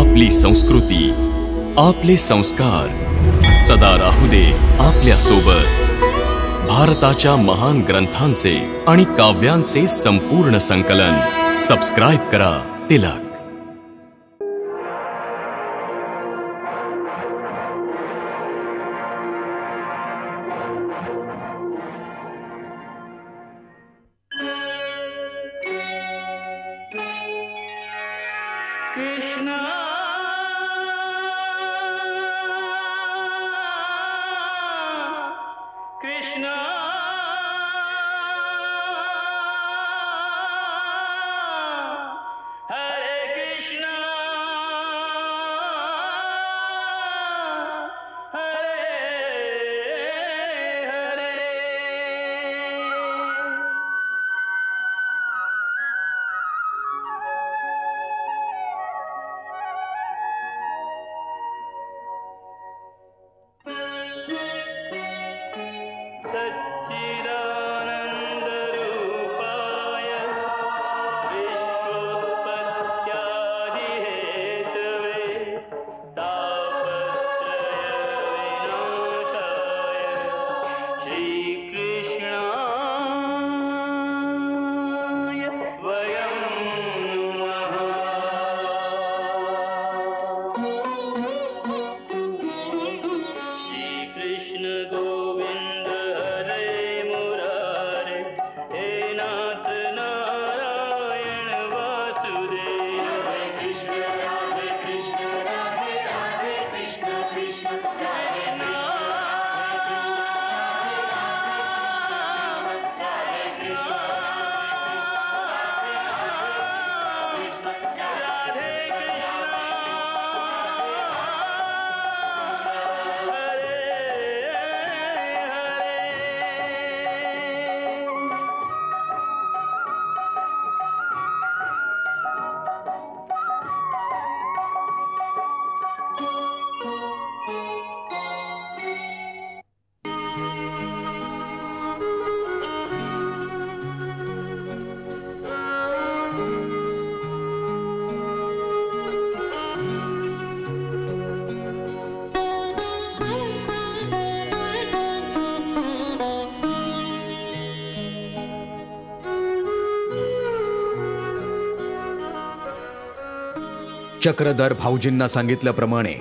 आपली संस्कृती, आपले संस्कार सदा राहू दे आपल्या सोबत। भारताच्या महान ग्रंथांचे आणि काव्यांचे संपूर्ण संकलन सबस्क्राइब करा तिलक। चक्रधर भाऊजींना सांगितल्याप्रमाणे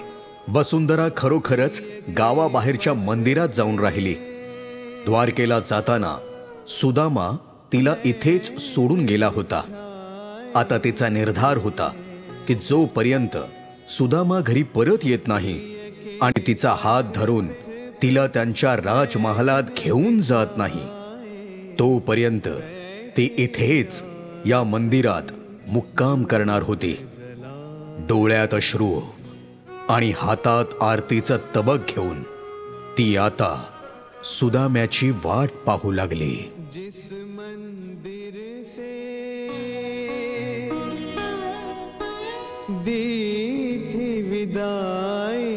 वसुंधरा खरोखरच गावाबाहेरच्या मंदिरात जाऊन राहिली। द्वारकेला जाताना सुदामा तिला इथेच सोडून गेला होता। आता तिचा निर्धार होता की जोपर्यंत सुदामा घरी परत येत नाही आणि तिचा हात धरून तिला त्यांच्या राजमहालात घेऊन जात नाही तोपर्यंत ती इथेच या मंदिरात मुक्काम करणार होती। डोळ्यात अश्रू आणि हातात आरतीचं तबक घेऊन ती आता सुदाम्याची वाट पाहू लागली। जिस मंदिर से दी थी विदाई,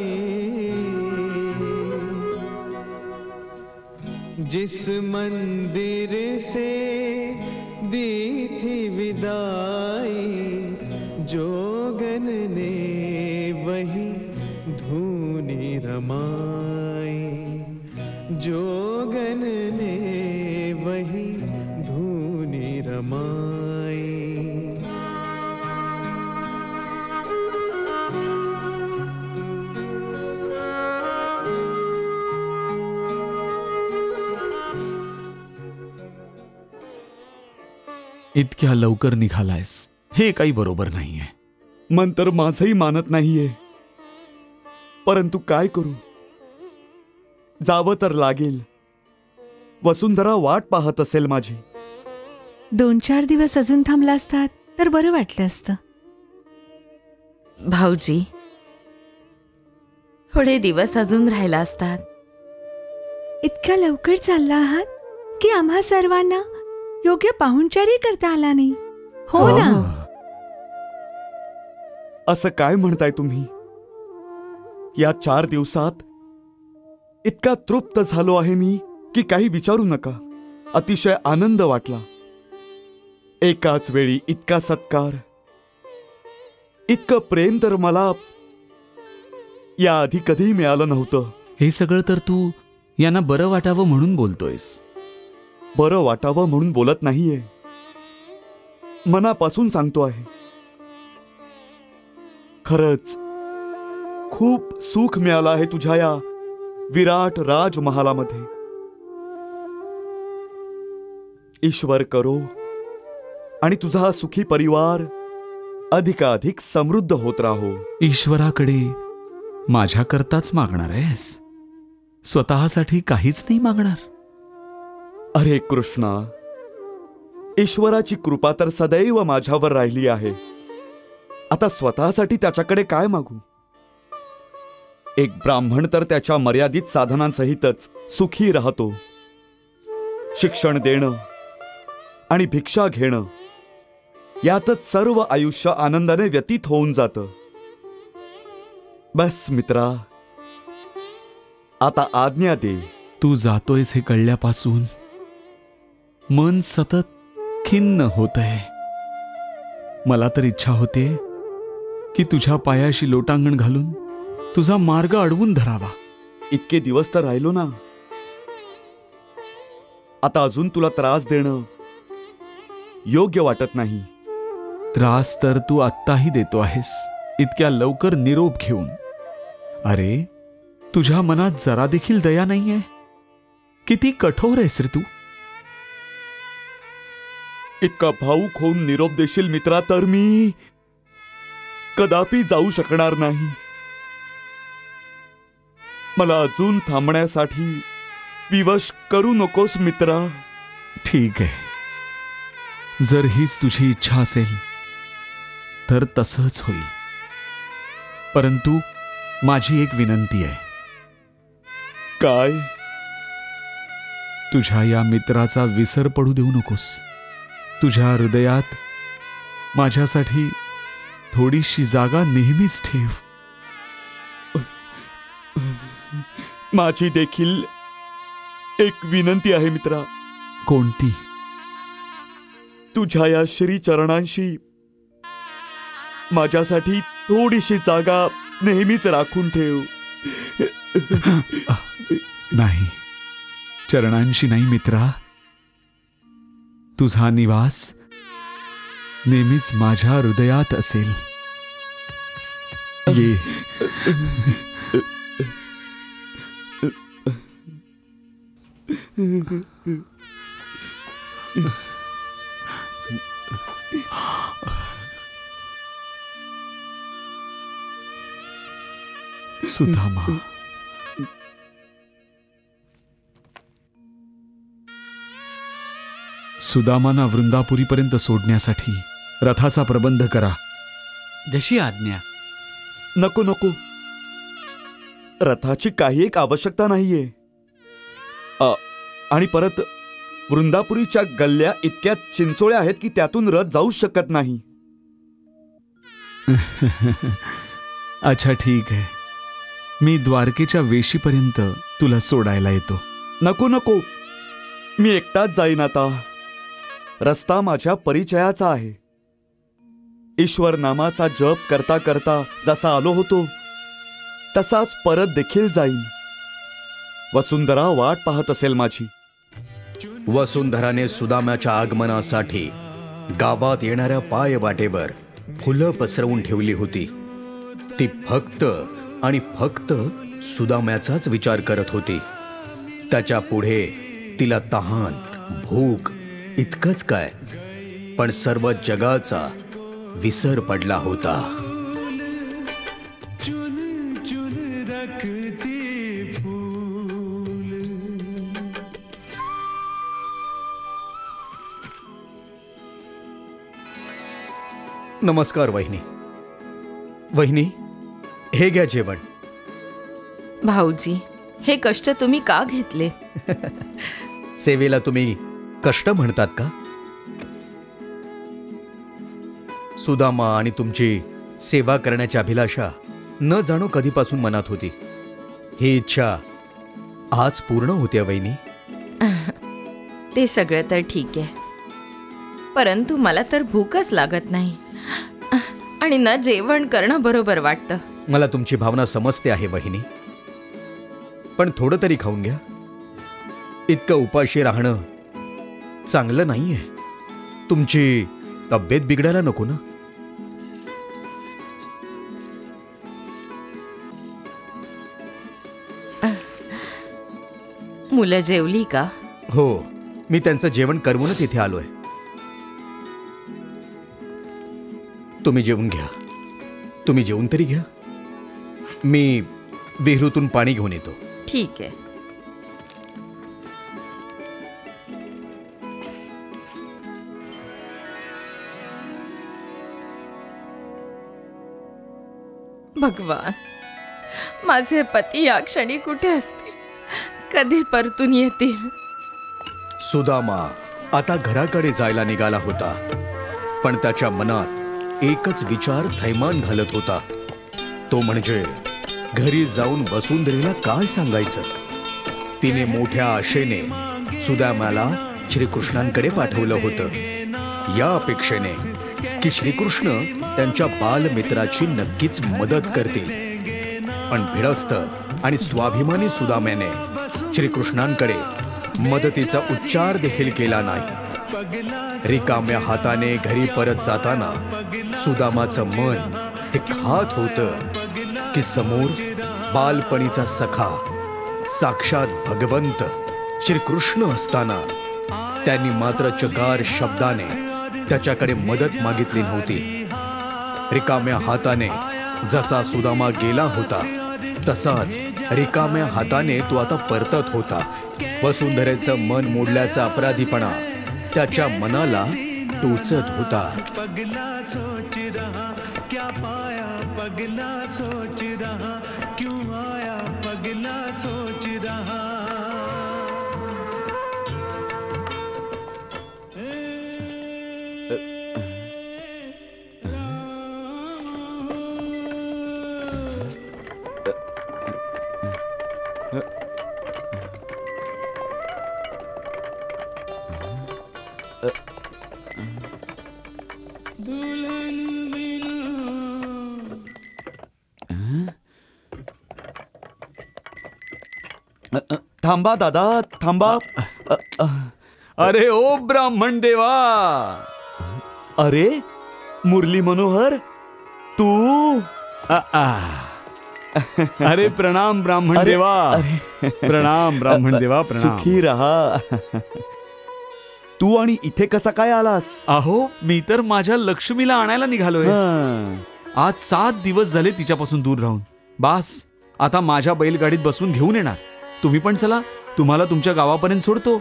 जिस मंदिर से दी थी विदाई, जोगन ने वही धूनी रमाई, जोगन ने वही धूनी रमाई। इतक्या लवकर निघालायस हे काही बरोबर नाहीये। मन तर माझंही मानत नाहीये, परंतु काय करू, जावं तर लागेल। वसुंधरा वाट पाहत असेल माझी। 2-4 दिवस अजून थांबला असतात तर बरं वाटलं असतं। भाऊजी, थोडे दिवस अजून राहिला असतात। इतक्या लवकर चालला आहात की आम्हा सर्वांना योग्य पाहुणचारही करता आला नाही। हो ना। असं काय म्हणताय तुम्ही? या 4 दिवसात इतका तृप्त झालो आहे मी की काही विचारू नका। अतिशय आनंद वाटला। एकाच वेळी इतका सत्कार, इतकं प्रेम तर मला याआधी कधीही मिळालं नव्हतं. हे सगळं तर तू यांना बरं वाटावं म्हणून बोलतोयस. बरं वाटावं म्हणून बोलत नाहीये, मनापासून सांगतो आहे. खरंच खूप सुख मिळालं आहे तुझ्या या विराट राजमहालामध्ये. ईश्वर करो आणि तुझा हा सुखी परिवार अधिकाधिक समृद्ध होत राहो. ईश्वराकडे माझ्याकरताच मागणार आहेस, स्वतःसाठी काहीच नाही मागणार? अरे कृष्णा, ईश्वराची कृपा तर सदैव माझ्यावर राहिली आहे. आता स्वतःसाठी त्याच्याकडे काय मागू? एक ब्राह्मण तर त्याच्या मर्यादित साधनांसहितच सुखी राहतो. शिक्षण देणं आणि भिक्षा घेणं यातच सर्व आयुष्य आनंदाने व्यतीत होऊन जातं. बस मित्रा, आता आज्ञा दे. तू जातोयस हे कळल्यापासून मन सतत खिन्न होतंय. मला तर इच्छा होते की तुझ्या पायाशी लोटांगण घालून तुझा मार्ग अडवून धरावा. इतके दिवस तर राहिलो ना, आता अजून तुला त्रास देणं योग्य वाटत नाही. त्रास तर तू आत्ताही देतो आहेस, इतक्या लवकर निरोप घेऊन. अरे, तुझ्या मनात जरा देखील दया नाहीये. किती कठोर आहेस रे तू. इतका भावुक होऊन निरोप देशील मित्रा तर मी कदापि जाऊ शकणार नाही. मला अजून थांबण्यासाठी विवश करू नकोस मित्रा. ठीक आहे, जर हीच तुझी इच्छा असेल तर तसंच होईल. परंतु माझी एक विनंती आहे. काय? तुझ्या या मित्राचा विसर पडू देऊ नकोस. तुझ्या हृदयात माझ्यासाठी थोडीशी जागा नेहमीच ठेव. माझी देखील एक विनंती आहे मित्रा. कोणती? तुझ्या या श्री चरणांशी माझ्यासाठी थोडीशी जागा नेहमीच राखून ठेव. नाही, चरणांशी नाही मित्रा. तुझा निवास नेहमीच माझ्या हृदयात असेल. ये. सुदामा, सुदामांना वृंदापुरीपर्यंत सोडण्यासाठी रथाचा प्रबंध करा. जशी आज्ञा. नको नको, रथाची काही एक आवश्यकता नाहीये. आणि परत वृंदापुरीच्या गल्ल्या इतक्या चिंचोळ्या आहेत की त्यातून रथ जाऊ शकत नाही. अच्छा, ठीक आहे. मी द्वारकेच्या वेशीपर्यंत तुला सोडायला येतो. नको नको, मी एकटाच जाईन आता. रस्ता माझ्या परिचयाचा आहे. ईश्वर नामाचा जप करता करता जसा आलो होतो तसाच परत देखील जाईन. वसुंधरा वाट पाहत असेल माझी. वसुंधराने सुदाम्याच्या आगमनासाठी गावात येणाऱ्या पायवाटेवर फुलं पसरवून ठेवली होती. ती फक्त आणि फक्त सुदाम्याचाच विचार करत होती. त्याच्या पुढे तिला तहान, भूक इतकंच काय, पण सर्व जगाचा विसर पडला होता. नमस्कार वहिनी. वहिनी, हे घ्या जेवण. भाऊजी, हे कष्ट तुम्ही का घेतले? सेवेला तुम्ही कष्ट म्हणतात का? सुदामा आणि तुमची सेवा करण्याची अभिलाषा न जाणो कधीपासून मनात होती. ही इच्छा आज पूर्ण होते वहिनी. ते सगळं तर ठीक आहे, परंतु मला तर भूकच लागत नाही आणि ना जेवण करणं बरोबर वाटतं. मला तुमची भावना समजते आहे वहिनी, पण थोडं तरी खाऊन घ्या. इतकं उपाशी राहणं चांगलं नाहीये. तुमची तब्येत बिघडायला नको ना. मुलं जेवली का? हो, मी त्यांचं जेवण करवूनच इथे आलोय. तुम्ही जेवून घ्या. तुम्ही जेवून तरी घ्या. मी विहिरीतून पाणी घेऊन येतो. ठीक आहे. भगवान, माझे पती या क्षणी कुठे असतील? कधी परतून येतील? सुदामा आता घराकडे जायला निघाला होता, पण त्याच्या मनात एकच विचार थैमान घालत होता. तो म्हणजे घरी जाऊन वसुंधरेला काय सांगायचं. तिने मोठ्या आशेने सुदामाला श्रीकृष्णांकडे पाठवलं होतं, या अपेक्षेने की श्रीकृष्ण त्यांच्या बालमित्राची नक्कीच मदत करतील. पण भिडस्त आणि स्वाभिमानी सुदाम्याने श्रीकृष्णांकडे मदतीचा उच्चार देखील केला नाही. रिकाम्या हाताने घरी परत जाताना सुदामाचं मन हे खात होतं की समोर बालपणीचा सखा साक्षात भगवंत श्रीकृष्ण असताना त्यांनी मात्र चकार शब्दाने त्याच्याकडे मदत मागितली नव्हती. रिकाम्या हाताने जसा सुदामा गेला होता तसाच रिकाम्या हाताने तो आता परतत होता. वसुंधरेचं मन मोडल्याचा अपराधीपणा त्याच्या मनाला टोचत होता. पगला सोच रहा क्या पाया, पगला सोच रहा क्यों आया, पगला सोच रहा. थांबा दादा, थांबा. अरे ओ ब्राह्मण देवा. अरे मुरली मनोहर, तू. अरे प्रणाम ब्राह्मण देवा. प्रणाम ब्राह्मण देवा, प्रणाम. सुखी रहा. तू आणि इथे कसा काय आलास? अहो, मी तर माझ्या लक्ष्मीला आणायला निघालोय. आज 7 दिवस झाले तिच्यापासून दूर राहून. बास, आता माझ्या बैलगाडीत बसून घेऊन येणार. तुम्ही पण चला, तुम्हाला तुमच्या गावापर्यंत सोडतो.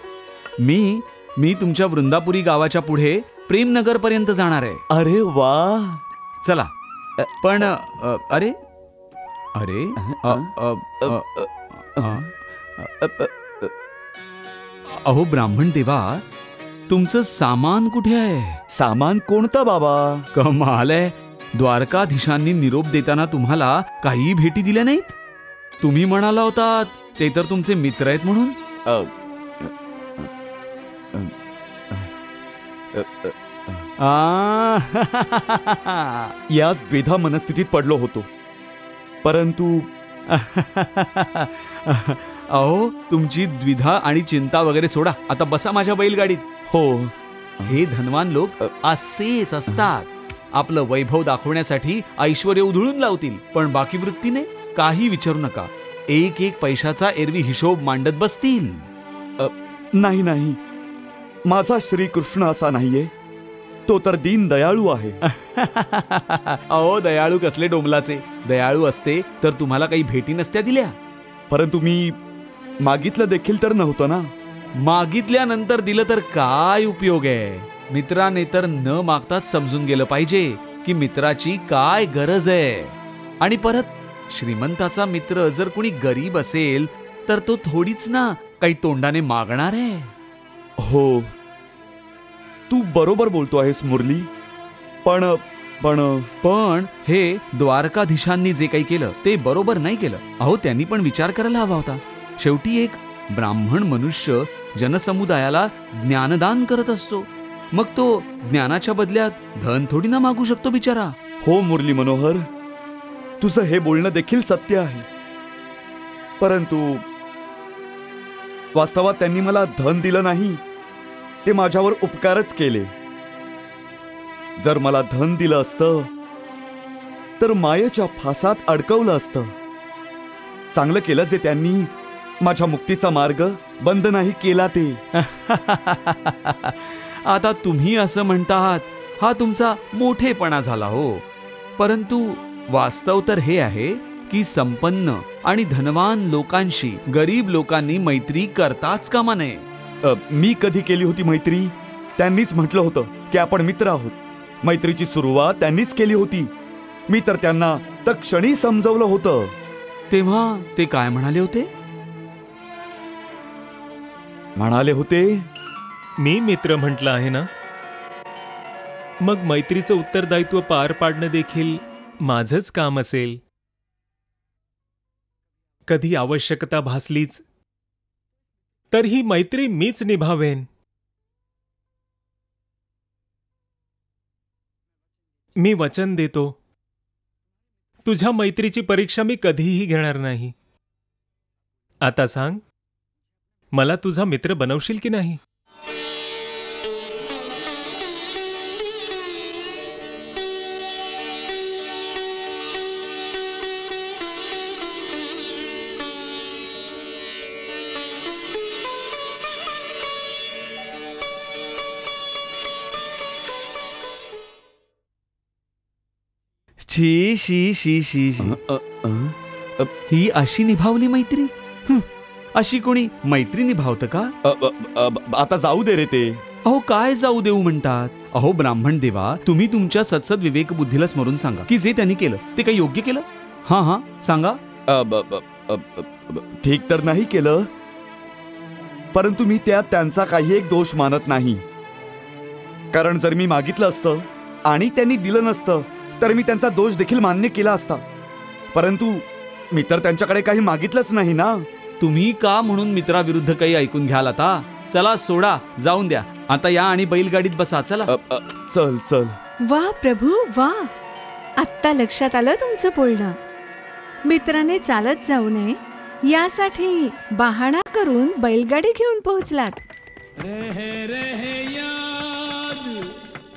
मी तुमच्या वृंदापुरी गावाच्या पुढे प्रेमनगर पर्यंत जाणार आहे. अरे वा, चला. पण अरे अरे अहो ब्राह्मण देवा, तुमचं सामान कुठे आहे? सामान कोणतं बाबा? कमाल आहे. द्वारकाधीशांनी निरोप देताना तुम्हाला काही भेटी दिल्या नाहीत. तुम्ही म्हणाला होतात ते तर तुमचे मित्र आहेत म्हणून. याच द्विधा मनस्थितीत पडलो होतो, परंतु अहो, तुमची द्विधा आणि चिंता वगैरे सोडा. आता बसा माझ्या बैलगाडीत. हो, हे धनवान लोक असेच असतात. आपलं वैभव दाखवण्यासाठी ऐश्वर्य उधळून लावतील, पण बाकी वृत्तीने काही विचारू नका. एक एक पैशाचा एरवी हिशोब मांडत बसतील. नाही नाही, माझा श्रीकृष्ण असा नाहीये. तो तर दीन दयाळू आहे. अहो, दयाळू कसले डोंबलाचे. दयाळू असते तर तुम्हाला काही भेटी नसत्या दिल्या. परंतु मी मागितलं देखील तर नव्हतं ना. मागितल्यानंतर दिलं तर काय उपयोग आहे? मित्राने तर न मागताच समजून गेलं पाहिजे की मित्राची काय गरज आहे. आणि परत श्रीमंताचा मित्र जर कोणी गरीब असेल तर तो थोडीच ना काही तोंडाने मागणार आहे. हो, तू बरोबर बोलतो आहेस मुरली. पण पण पण हे द्वारकाधीशांनी जे काही केलं ते बरोबर नाही केलं. अहो, त्यांनी पण विचार करायला हवा होता. शेवटी एक ब्राह्मण मनुष्य जनसमुदायाला ज्ञानदान करत असतो. मग तो ज्ञानाच्या बदल्यात धन थोडी ना मागू शकतो बिचारा. हो मुरली मनोहर, तुझं हे बोलणं देखील सत्य आहे. परंतु वास्तवात त्यांनी मला धन दिलं नाही, ते माझ्यावर उपकारच केले. जर मला धन दिलं असतं तर मायेच्या फासात अडकवलं असतं. चांगलं केलं जे त्यांनी माझ्या मुक्तीचा मार्ग बंद नाही केला ते. आता तुम्ही असं म्हणतात, हा तुमचा मोठेपणा झाला हो. परंतु वास्तव तर हे आहे की संपन्न आणि धनवान लोकांशी गरीब लोकांनी मैत्री करताच कामा नये. मी कधी केली होती मैत्री? त्यांनीच म्हटलं होतं की आपण मित्र आहोत. मैत्रीची सुरुवात त्यांनीच केली होती. मी तर त्यांना तत्क्षणी समजवलं होतं. तेव्हा ते काय म्हणाले होते? म्हणाले होते, मी मित्र म्हटलं आहे ना, मग मैत्रीचं उत्तरदायित्व पार पाडणं देखील माझंच काम असेल. कधी आवश्यकता भासलीच तर ही मैत्री मीच निभावेन. मी वचन देतो, तुझ्या मैत्रीची परीक्षा मी कधीही घेणार नाही. आता सांग, मला तुझा मित्र बनवशील की नाही? शी शी शी शी शी. ही अशी निभावली मैत्री? अशी कोणी मैत्री निभावतं का? आता जाऊ दे रे ते. अहो काय जाऊ देऊ म्हणतात? अहो ब्राह्मण देवा, तुम्ही तुमच्या सत्सद विवेक बुद्धीला स्मरून सांगा की जे त्यांनी केलं ते काही योग्य केलं? हा हा सांगा. ठीक तर नाही केलं, परंतु मी त्यात त्यांचा काही एक दोष मानत नाही. कारण जर मी मागितलं असतं आणि त्यांनी दिलं नसतं तर मी त्यांचा दोष देखील मान्य केला असता. परंतु मी तर त्यांच्याकडे काही मागितलंच नाही ना. तुम्ही का म्हणून मित्राविरुद्ध काही ऐकून घ्याल? आता चला सोडा, जाऊन द्या. आता या आणि बैलगाडीत बसा. चला. चल चल. वा प्रभू वा, आत्ता लक्षात आलं तुमचं बोलणं. मित्राने चालत जाऊ नये यासाठी बहाणा करून बैलगाडी घेऊन पोहोचलात. रहे रहे याद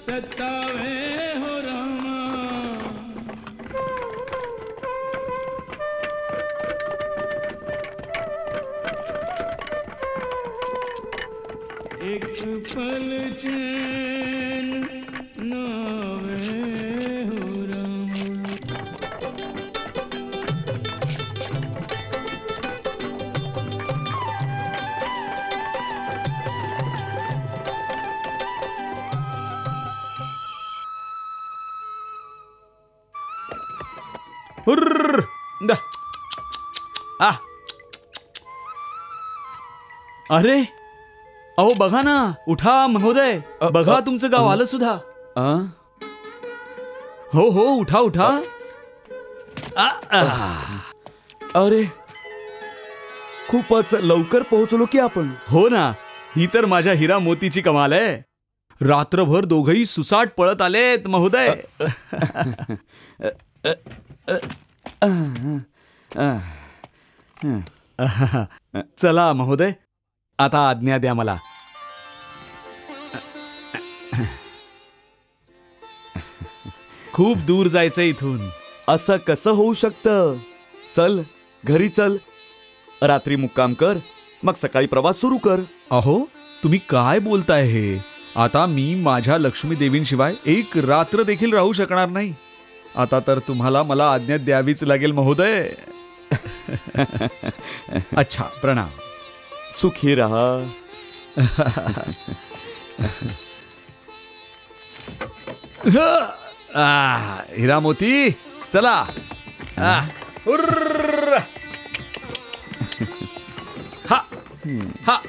सतावे हो रामा, एक पल चैन नावे हो रामा. हुर्र, दा. आ. अरे अहो बघा ना, उठा महोदय. बघा तुमचं गाव आलं सुद्धा. हो हो, उठा उठा. अरे खूपच लवकर पोहोचलो की आपण. हो ना, ही तर माझ्या हिरा मोतीची कमाल आहे. रात्रभर दोघही सुसाट पळत आलेत महोदय. चला महोदय, आता आज्ञा द्या मला. खूप दूर जायचं इथून. असं कसं होऊ शकतं? चल घरी चल, रात्री मुक्काम कर, मग सकाळी प्रवास सुरू कर. अहो तुम्ही काय बोलताय हे? आता मी माझ्या लक्ष्मी देवींशिवाय एक रात्र देखील राहू शकणार नाही. आता तर तुम्हाला मला आज्ञा द्यावीच लागेल महोदय. अच्छा, प्रणाम. सुखी रहा. हिरा मोती चला. हा हा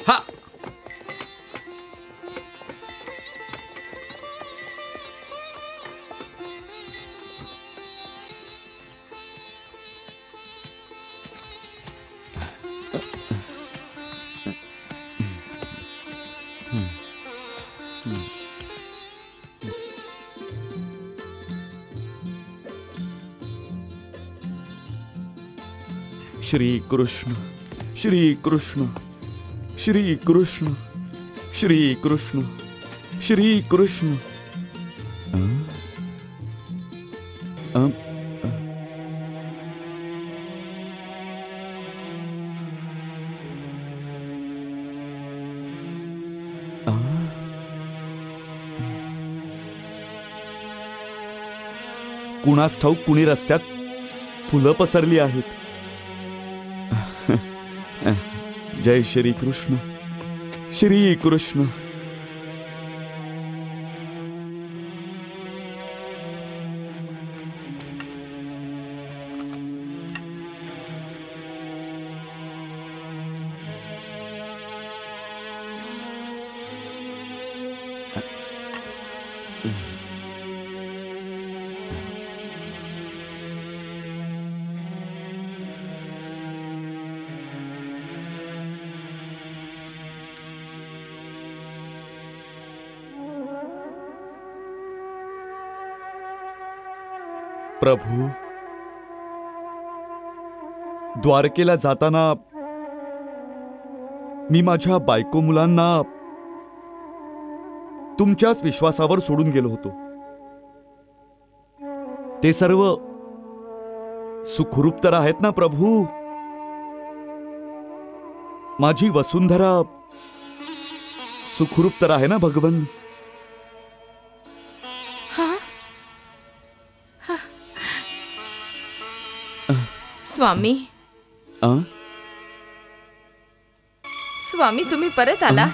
हा. श्री कृष्ण श्री कृष्ण श्री कृष्ण श्री कृष्ण श्री कृष्ण। कुणास ठाऊक कुणी रस्त्यात फुलं पसरली आहेत. जय श्री कृष्ण श्री कृष्ण. प्रभू, द्वारकेला जाताना मी माझ्या बायको मुलांना तुमच्याच विश्वासावर सोडून गेलो होतो. ते सर्व सुखरूप तर आहेत ना प्रभू? माझी वसुंधरा सुखरूप तर आहे ना भगवन? स्वामी, स्वामी तुम्ही परत आला.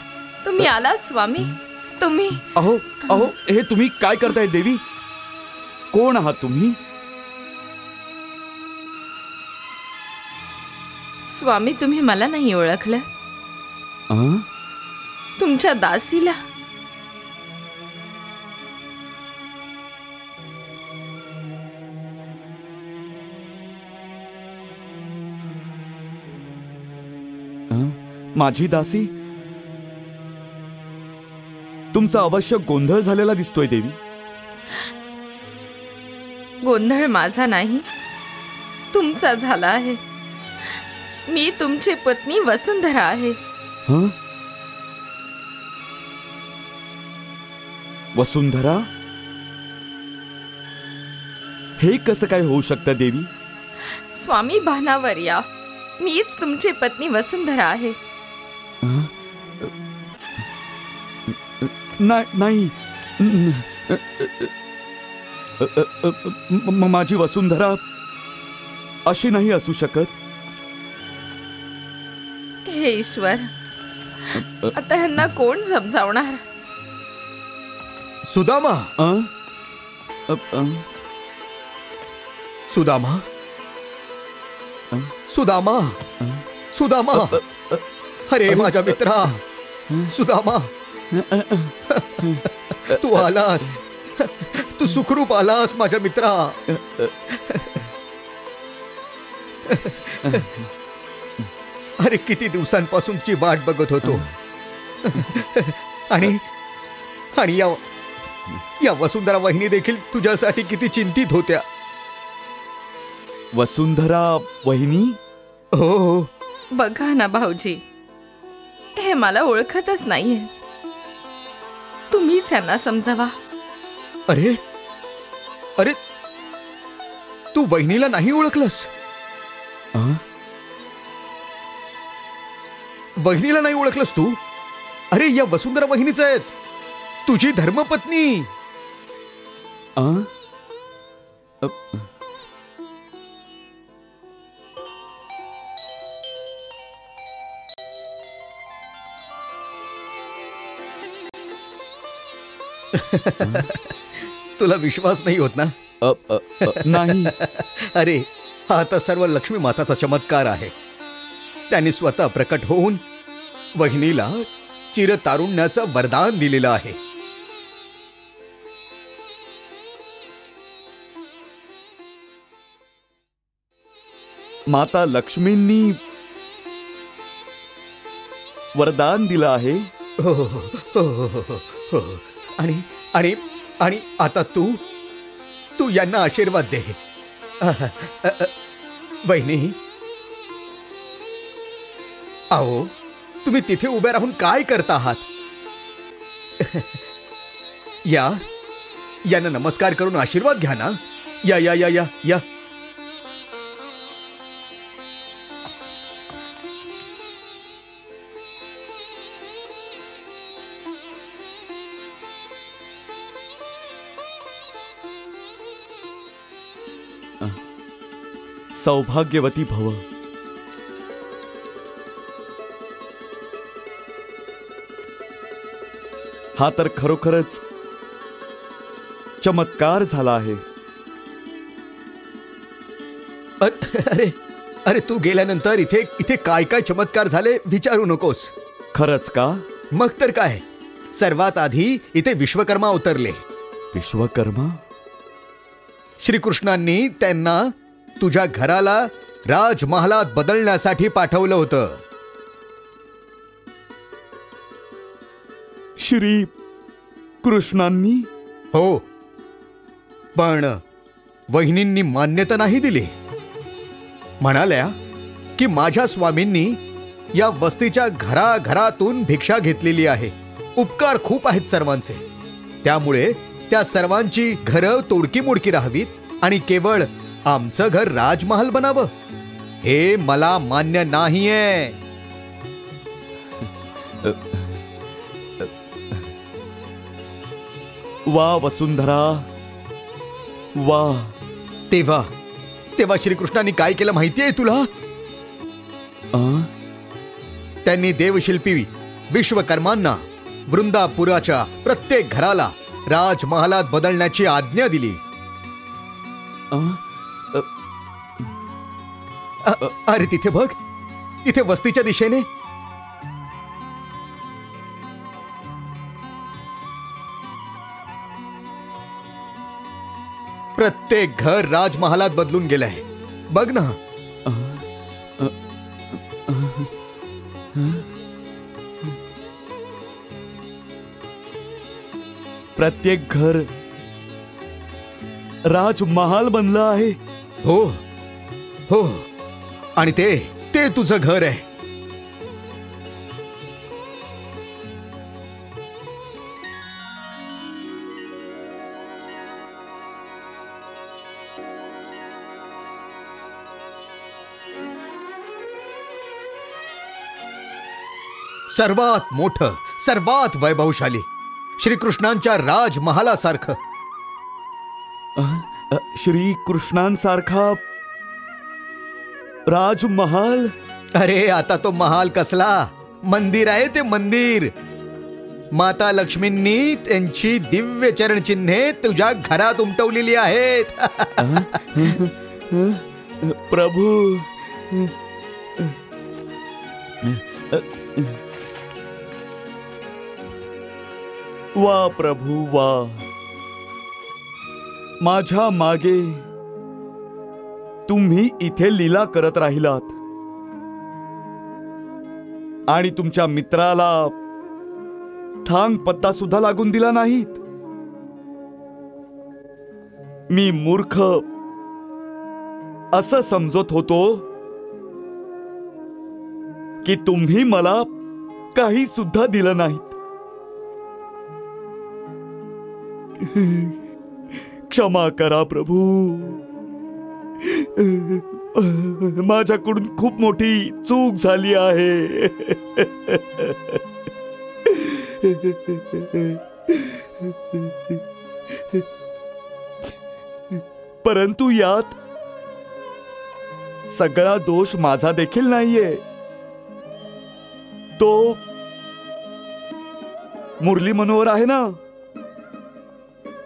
तुम्ही आलात स्वामी. तुम्ही अहो अहो, हे तुम्ही काय करताय देवी? कोण आहात तुम्ही? स्वामी तुम्ही मला नाही ओळखलं. तुमच्या दासीला. माझी दासी? तुमचा अवश्य गोंधळ झालेला दिसतोय देवी. गोंधळ माझा नाही, तुमचा झाला आहे. मी तुमची पत्नी वसुंधरा आहे. वसुंधरा? हे कसं काय होऊ शकतं देवी? स्वामी भानावर या. मीच तुमची पत्नी वसुंधरा आहे. नाही, माझी वसुंधरा अशी नाही असू शकत. हे ईश्वर, आता ह्यांना कोण समजावणार? सुदामा, सुदामा, सुदामा, सुदामा, अरे माझ्या मित्रा सुदामा, तू आलास, तू सुखरूप आलास माझ्या मित्रा. अरे किती दिवसांपासूनची वाट बघत होतो. आणि आणि या वसुंधरा वहिनी देखील तुझ्यासाठी किती चिंतित होत्या. वसुंधरा वहिनी? हो. बघा ना भाऊजी, हे मला ओळखतच नाहीये. तुम्हीच यांना समजावा. अरे अरे, तू वहिनीला नाही ओळखलंस? वहिनीला नाही ओळखलंस तू? अरे या वसुंधरा वहिनीच आहेत, तुझी धर्मपत्नी. तुला विश्वास नाही होत ना? नाही. अरे हा आता सर्व लक्ष्मी माताचा चमत्कार आहे. त्यांनी स्वतः प्रकट होऊन वहिनीला चिरतारुण्याचं वरदान दिलेलं आहे. माता लक्ष्मींनी वरदान दिलं आहे. हो हो हो हो हो. आणि आणि आणि आता तू यांना आशीर्वाद दे. वहिनी, अहो, तुम्ही तिथे उभे राहून काय करता आहात? या, यांना नमस्कार करून आशीर्वाद घ्या ना. या या या या या. सौभाग्यवती भव. हा तर खरोखरच चमत्कार झाला आहे. अरे अरे, तू गेल्यानंतर इथे इथे काय काय चमत्कार झाले विचारू नकोस. खरंच का? मग तर काय, सर्वात आधी इथे विश्वकर्मा उतरले. विश्वकर्मा? श्रीकृष्णांनी त्यांना तुझ्या घराला राजमहालात बदलण्यासाठी पाठवलं होतं. श्री कृष्णांनी? हो, पण वहिनींनी मान्यता नाही दिली. म्हणाल्या की माझ्या स्वामींनी या वस्तीच्या घराघरातून भिक्षा घेतलेली आहे. उपकार खूप आहेत सर्वांचे, त्यामुळे त्या सर्वांची घरं तोडकी मोडकी राहावीत आणि केवळ आमचं घर राजमहाल बनावं, हे मला मान्य नाहीये. वा वसुंधरा, वा. तेव्हा श्रीकृष्णांनी काय केलं माहितीये तुला? त्यांनी देवशिल्पी विश्वकर्मांना वृंदापुराच्या प्रत्येक घराला राजमहालात बदलण्याची आज्ञा दिली. अरे तिथे बघ, तिथे वस्तीच्या दिशेने. प्रत्येक घर राजमहालात बदलून गेलंय. बघ ना. प्रत्येक घर राजमहाल बनलं आहे. हो हो, आणि ते तुझं घर आहे. सर्वात मोठं, सर्वात वैभवशाली, श्रीकृष्णांच्या राजमहालासारखं. श्रीकृष्णांसारखा राजमहाल? अरे आता तो महाल कसला, मंदिर आहे ते मंदिर. माता लक्ष्मींनी त्यांची दिव्य चरणचिन्हे तुझ्या घरात उमटवलेली आहेत. प्रभू, वा प्रभू वा. माझ्या मागे तुम्ही इथे लीला करत राहिलात आणि तुमच्या मित्राला थांग पत्ता सुद्धा लागून दिला नाहीत. मी मूर्ख असं समजत होतो की तुम्ही मला काही सुद्धा दिलं नाहीत. क्षमा करा प्रभू, माझ्याकडून खूप मोठी चूक झाली आहे. परंतु यात सगळा दोष माझा देखील नाहीये. तो मुरली मनोहर आहे ना,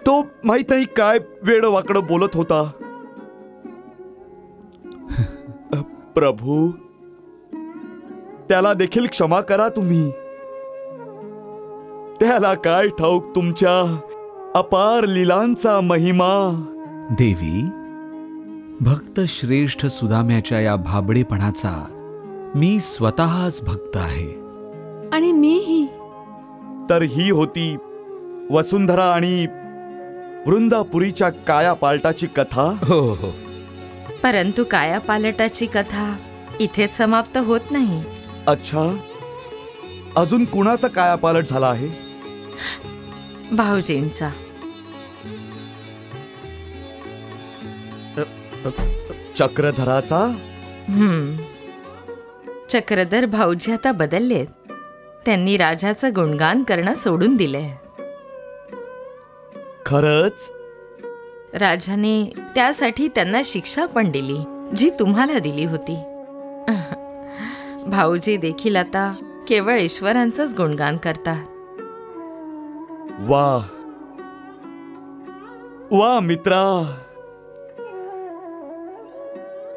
तो माहित नाही काय वेड वाकडं बोलत होता. प्रभू, त्याला देखील क्षमा करा तुम्ही. त्याला काय ठाऊक तुमच्या अपार लीलांचा महिमा. देवी, भक्त श्रेष्ठ सुदाम्याच्या या भाबडेपणाचा मी स्वतःच भक्त आहे. आणि मीही. तर ही होती वसुंधरा आणि वृंदापुरीच्या कायापालटाची कथा. हो हो, परंतु कायापालटाची कथा इथेच समाप्त होत नाही. अच्छा, अजून कुणाचा कायापालट झाला आहे? भाऊजींचा. चक्रधराचा? चक्रधर भाऊजी आता बदललेत. त्यांनी राजाचं गुणगान करणं सोडून दिले. खरंच? राजाने त्यासाठी त्यांना शिक्षा पण दिली, जी तुम्हाला दिली होती. भाऊजी देखील आता केवळ ईश्वरांचंच गुणगान करतात. वा वा मित्रा,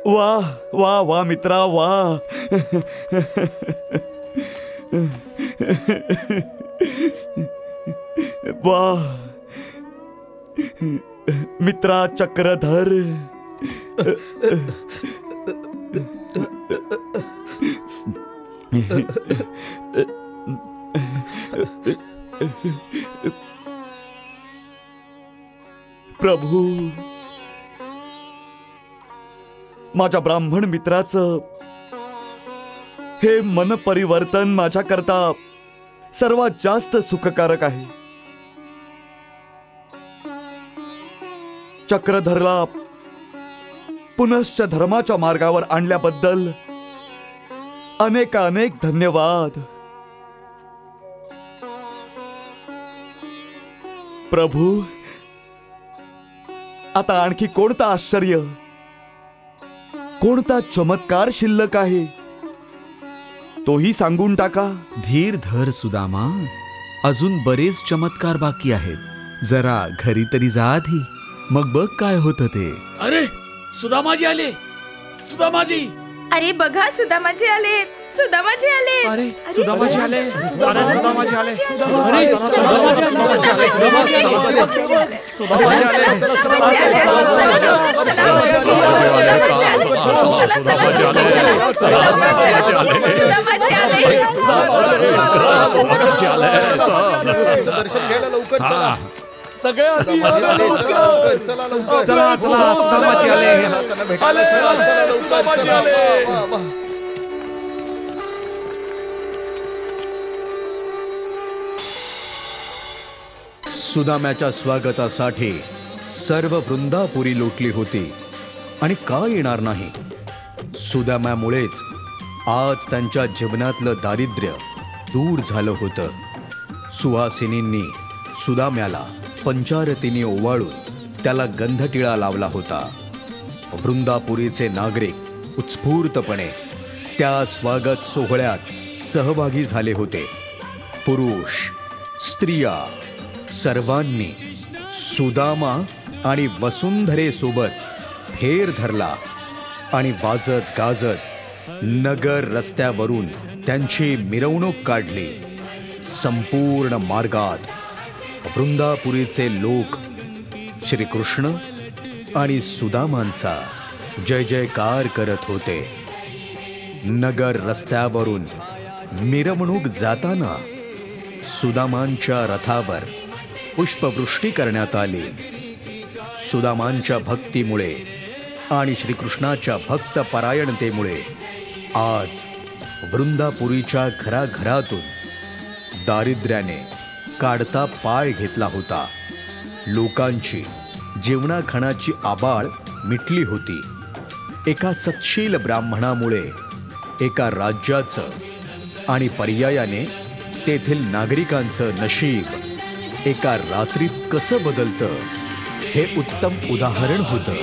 वा वा वा मित्रा, वा. वा मित्रा चक्रधर. प्रभू, माझ्या ब्राह्मण मित्राचं हे मन परिवर्तन माझ्याकरता सर्वात जास्त सुखकारक आहे. चक्रधरला पुनश्च धर्माच्या मार्गावर आणल्याबद्दल अनेक अनेक धन्यवाद. प्रभू, आता आणखी कोणतं आश्चर्य, कोणता चमत्कार शिल्लक आहे, तोही सांगून टाका. धीर धर सुदामा, अजून बरेच चमत्कार बाकी आहेत. जरा घरी तरी जा आधी, मग बघ काय होतं ते. अरे सुदामाजी आले, सुदामाजी. अरे बघा, सुदामाजी आले, सुदामाजी आले. अरे सुदामाजी आले, अरे सुदामाजी आले, अरे सुदामाजी आले, सुदामाजी दर्शन घ्यायला लवकर चला. सगळ्या चला लवकर, चला चला, सुदामाजी आले. त्यांना भेटायला चला, लवकर चला. वा, वा. सुदाम्याच्या स्वागतासाठी सर्व वृंदापुरी लोटली होती. आणि का येणार नाही? सुदाम्यामुळेच आज त्यांच्या जीवनातलं दारिद्र्य दूर झालं होतं. सुहासिनींनी सुदाम्याला पंचारतीने ओवाळून त्याला गंधटिळा लावला होता. वृंदापुरीचे नागरिक उत्स्फूर्तपणे त्या स्वागत सोहळ्यात सहभागी झाले होते. पुरुष, स्त्रिया सर्वांनी सुदामा आणि वसुंधरेसोबत फेर धरला आणि वाजत गाजत नगर रस्त्यावरून त्यांची मिरवणूक काढली. संपूर्ण मार्गात वृंदापुरीचे लोक श्रीकृष्ण आणि सुदामांचा जय जयकार करत होते. नगर रस्त्यावरून मिरवणूक जाताना सुदामांच्या रथावर पुष्पवृष्टी करण्यात आली. सुदामांच्या भक्तीमुळे आणि श्रीकृष्णाच्या भक्तपरायणतेमुळे आज वृंदापुरीच्या घराघरातून दारिद्र्याने काढता पाय घेतला होता. लोकांची जेवणाखाणाची आबाळ मिटली होती. एका सत्शील ब्राह्मणामुळे एका राज्याचं आणि पर्यायाने तेथील नागरिकांचं नशीब एका रात्रीत कसं बदलतं हे उत्तम उदाहरण होतं.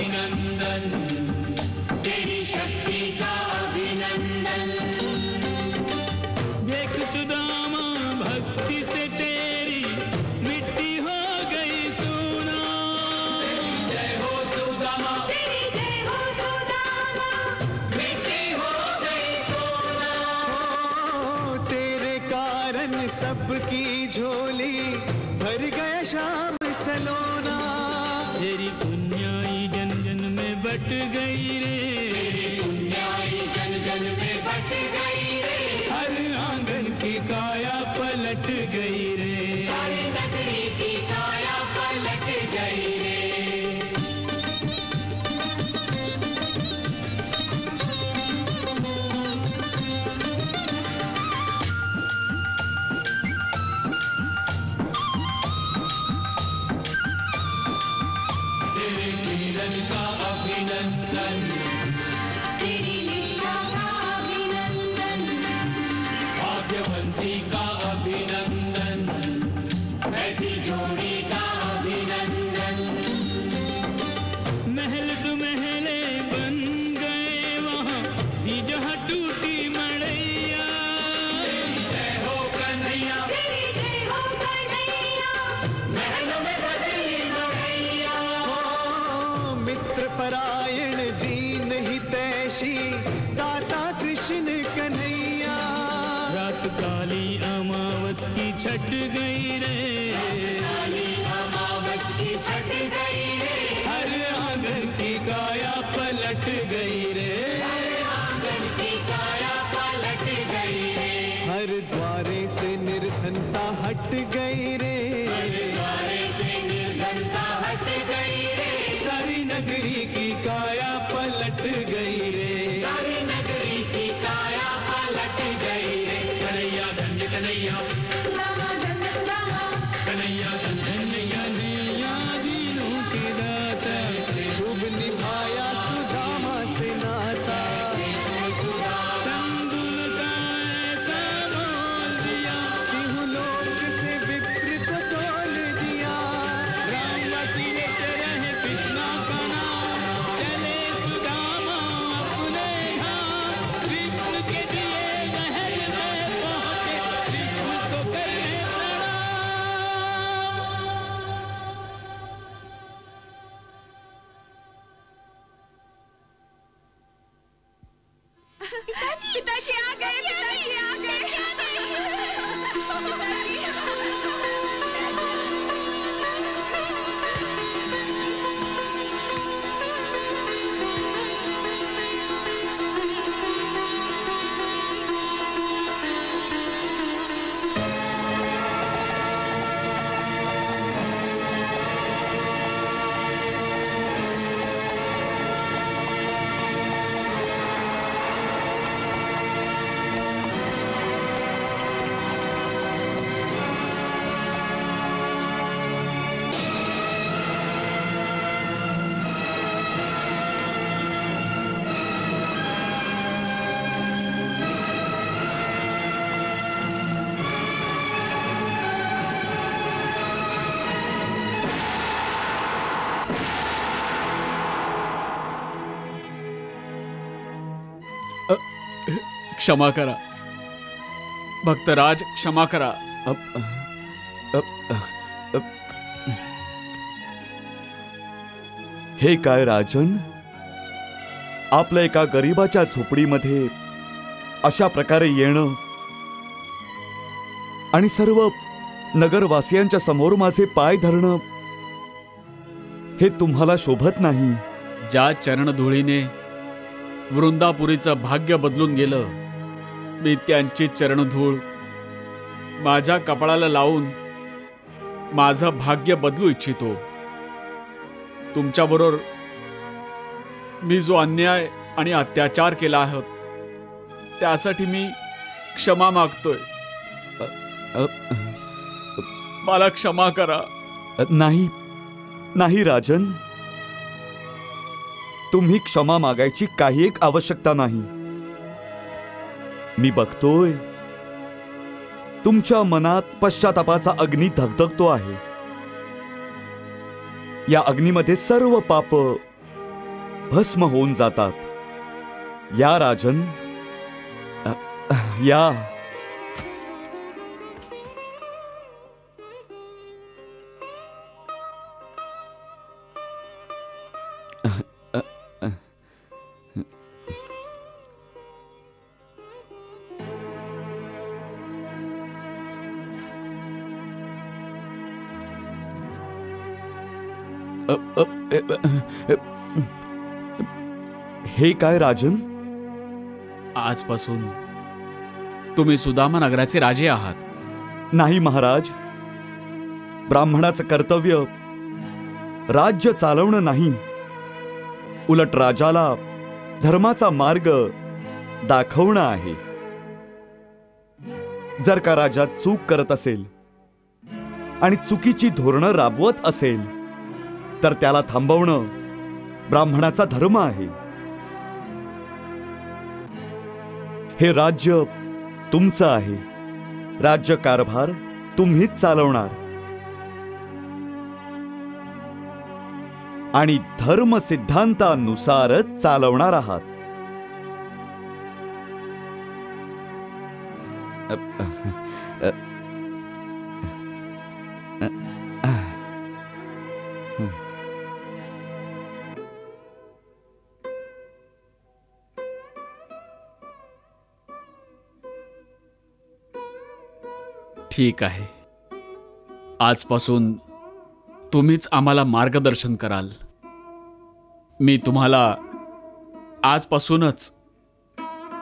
सबकी झोली भर गया शाम सलोना. तेरी पुण्याई जन जन में बट गई रे, पुण्याई जन जन में बट गई रे. हर आंगन की काया पलट गई रे, सारी नगरी की काया पलट गई रे. मिलन का अभिनंदन, तेरी निष्ठा का अभिनंदन, भाग्यवंती का अभिनंदन, ऐसी जोड़ी का अभिनंदन। महल दो महले बन गए वहाँ थी जहाँ टूटी मड़ैया, तेरी जय हो कन्हैया, तेरी जय हो कन्हैया, महलों में बदली मड़ैया। मित्र परायण दीन हितैषी दाता कृष्ण कन्हैया, रात काली अमावस की छट गई रे, काली अमावस की छट गई रे, हर आंगन की काया पलट गई रे, हर आंगन की काया पलट गई रे, हर द्वारे से निर्धनता हट गई रे, हर द्वारे से निर्धनता हट गई रे, सारी नगरी की काया पलट गई रे, सारी नगरी की काया पलट गई रे। कन्हैया धन्य कन्हैया, सुदामा धन्य सुदामा, कन्हैया धन्य कन्हैया, दीनों के दाता, खूब निभाया सुदामा से नाता, तंदुल का ऐसा मोल दिया, तिहु लोक से विप्र को तोल दिया, राम वसीयत रहे पिता का नाम, चले सुदामा अपने धाम, विप्र के दिए महल में पहुंचे, विप्र को करने प्रणाम। पिताजी आ गए, पिताजी आ क्षमा करा भक्तराज, क्षमा करा. हे काय राजन, आपल्या एका गरीबाच्या झोपडीमध्ये अशा प्रकारे येणं आणि सर्व नगरवासियांच्या समोर माझे पाय धरणं हे तुम्हाला शोभत नाही. ज्या चरणधुळीने वृंदापुरीचं भाग्य बदलून गेलं, मी त्यांची चरणधूळ माझ्या कपाळाला लावून माझं भाग्य बदलू इच्छितो. तुमच्याबरोबर मी जो अन्याय आणि अत्याचार केला आहे त्यासाठी मी क्षमा मागतोय. मला क्षमा करा. नाही नाही राजन, तुम्ही क्षमा मागायची काही एक आवश्यकता नाही. मी बघतोय तुमच्या मनात पश्चातापाचा अग्नी धगधगतो आहे. या अग्नीमध्ये सर्व पाप भस्म होऊन जातात. या राजन, या. हे काय राजन? आजपासून तुम्ही सुदामा नगराचे राजे आहात. नाही महाराज, ब्राह्मणाचं कर्तव्य राज्य चालवणं नाही, उलट राजाला धर्माचा मार्ग दाखवणं आहे. जर का राजा चूक करत असेल आणि चुकीची धोरणं राबवत असेल तर त्याला थांबवणं ब्राह्मणाचा धर्म आहे. हे राज्य तुमचं आहे. राज्य कारभार तुम्हीच चालवणार आणि धर्म सिद्धांतानुसारच चालवणार आहात. ठीक आहे. आजपासून तुम्हीच आम्हाला मार्गदर्शन कराल. मी तुम्हाला आजपासूनच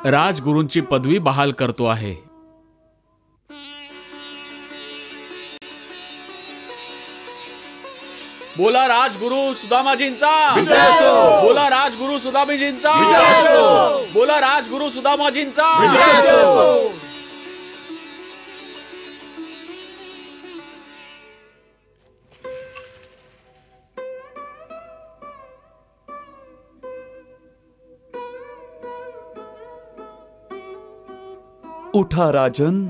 राजगुरूंची पदवी बहाल करतो आहे. बोला राजगुरु सुदामाजींचा, बोला राजगुरु सुदामाजींचा, बोला राजगुरु सुदामाजींचा. उठा राजन,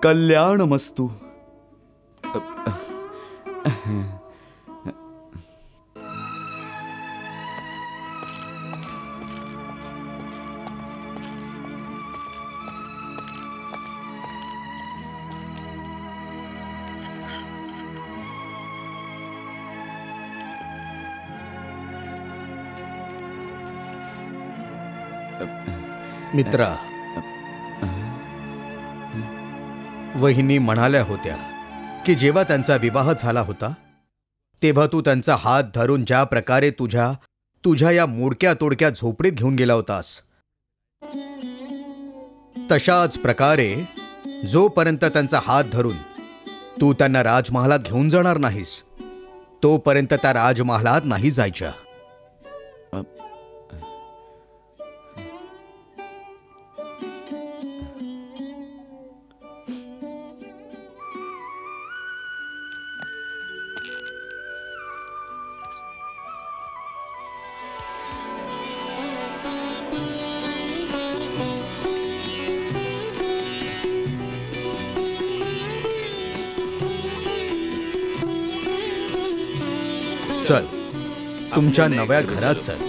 कल्याणमस्तु. मित्रा, वहिनी म्हणाल्या होत्या की जेव्हा त्यांचा विवाह झाला होता तेव्हा तू त्यांचा हात धरून ज्या प्रकारे तुझ्या या मोडक्या तोडक्या झोपडीत घेऊन गेला होतास, तशाच प्रकारे जोपर्यंत त्यांचा हात धरून तू त्यांना राजमहालात घेऊन जाणार नाहीस तोपर्यंत त्या राजमहालात नाही जायच्या. चल, तुमच्या नव्या घरात चल.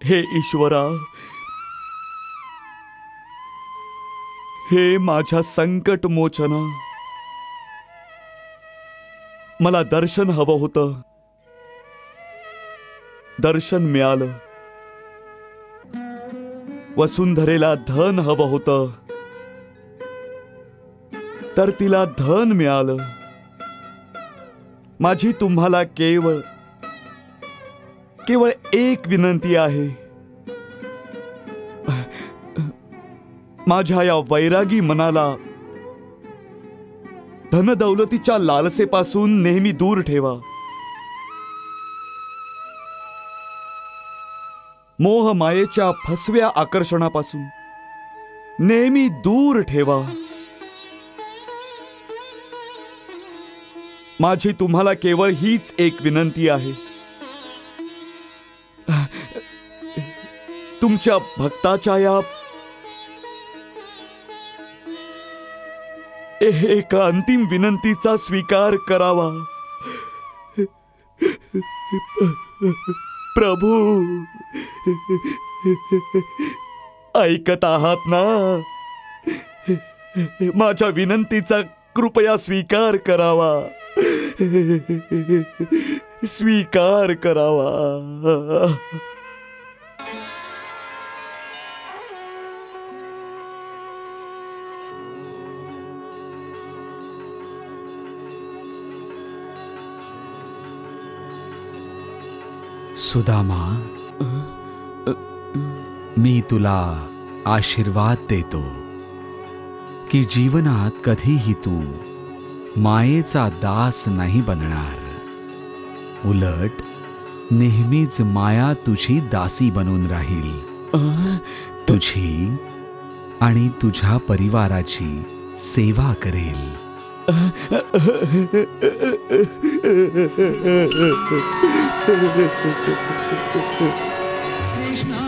हे ईश्वरा, हे माझ्या संकट मोचना, मला दर्शन हवं होतं दर्शन मिळालं. वसुंधरेला धन हवं होतं, तर तिला धन मिळालं. माझी तुम्हाला केवळ एक विनंती आहे. माझ्या या वैरागी मनाला धनदौलतीच्या लालसेपासून नेहमी दूर ठेवा. मोह मायेच्या फसव्या आकर्षणापासून नेहमी दूर ठेवा. माझी तुम्हाला केवळ हीच एक विनंती आहे. तुमच्या भक्ताच्या या एका अंतिम विनंतीचा स्वीकार करावा. प्रभू, ऐकत आहात ना? माझ्या विनंतीचा कृपया स्वीकार करावा. स्वीकार करावा. सुदामा, मी तुला आशीर्वाद देतो की जीवनात कधीही तू मायेचा दास नाही बनणार. उलट नेहमीच माया तुझी दासी बनून राहील. तुझी आणि तुझ्या परिवाराची सेवा करेल. कृष्ण